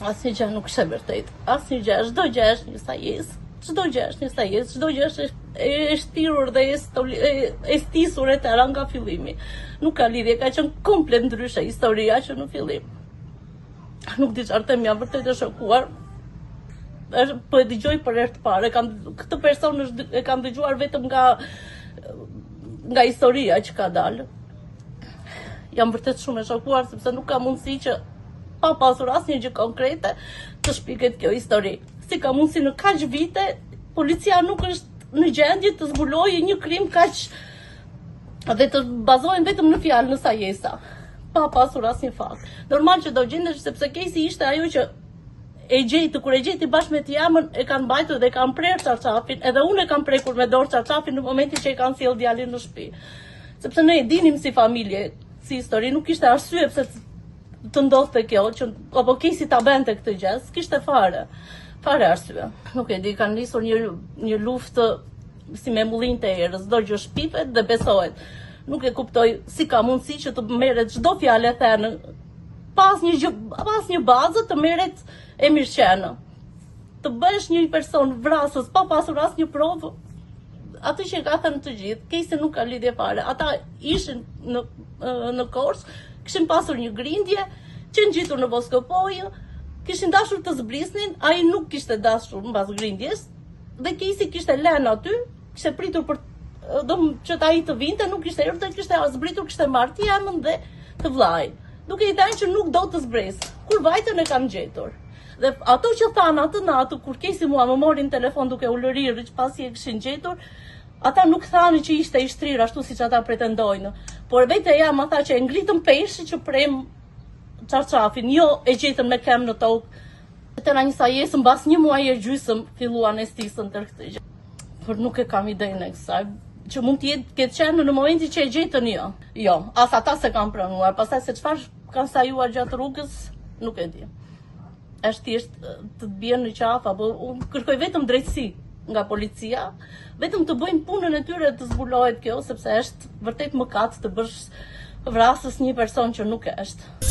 Asnjë gjë nuk është e vërtetë. Asnjë gjë, çdo gjë është një sajesë. Çdo gjë është një sajesë, çdo gjë është e shtirur dhe e stisur e tëra nga fillimi. Nuk ka lidhje, ka qenë komplet ndryshe historia që në fillim. Nuk di çfarë them, jam vërtet e shokuar. Po e dëgjoj për herë të parë. Këtë person e kam dëgjuar vetëm nga historia që ka dalë. Jam vërtet shumë e shokuar sepse nuk ka mundësi që pa pasur asnjë gjë konkrete të shpiket kjo histori. Si ka mundësi në kaq vite policia nuk është në gjendje të zbulojë një krim kaq dhe të bazohen vetëm në fjalë, në sajesa, pa pasur asnjë fakt. Normal që do gjendesh sepse Kesi ishte ajo që kur e gjeti bashkë me Tiamën, e kanë mbajtur dhe kanë prerë çarçafin, edhe unë e kam prekur me dorë çarçafin në momentin që e kanë sjell djalin në shtëpi. Sepse ne e dinim si familje, si histori, nuk kishte arsye pse të ndodhte kjo, që apo Kesi ta bente këtë gjë, s'kishte fare arsye. Nuk e di, kanë nisur një luftë si me mullin të erës, çdo gjë shpifet dhe besohet. Nuk e kuptoj si ka mundësi që të merret çdo fjalë e thënë pas një bazë të merret e mirëqenë. Të bësh një person vrasës pa pasur asnjë provë, atë që ka thënë të gjithë, Kesi nuk ka lidhje fare. Ata ishin në Korç, kishin pasur një grindje, që ngjitur në Voskopojë, kishin dashur të zbrisnin, ai nuk kishte dashur mbas grindjes, dhe Kesi kishte lënë aty, kishte pritur për që ai të vinte, nuk kishte erdhur, kishte zbritur, kishte marrë Tiamën dhe të vllajin, duke i thënë që nuk do të zbres. Kur vajtën e kam gjetur. Dhe ato që thanë atë natë, kur Kesi mua më morin telefon duke u lërirë që pasi e kishin gjetur, ata nuk thanë që ishte i shtrirë ashtu siç ata pretendojnë. Por vetë ja më tha që e nglitën peshë që prem çarçafin, jo e gjetën me kem në tokë. Tëra një sajesë mbas një muaji e gjysmë filluan e stisën tërë këtë gjë. Por nuk e kam idenë e kësaj. Që mund të ketë qenë në momentin që e gjetën jo. Jo, as ata se kanë pranuar. Pastaj se çfarë kanë sajuar gjatë rrugës, nuk e di. Është thjesht të bien në qafë, apo unë kërkoj vetëm drejtësi nga policia, vetëm të bëjnë punën e tyre të zbulohet kjo, sepse është vërtet mëkat të bësh vrasës një person që nuk është.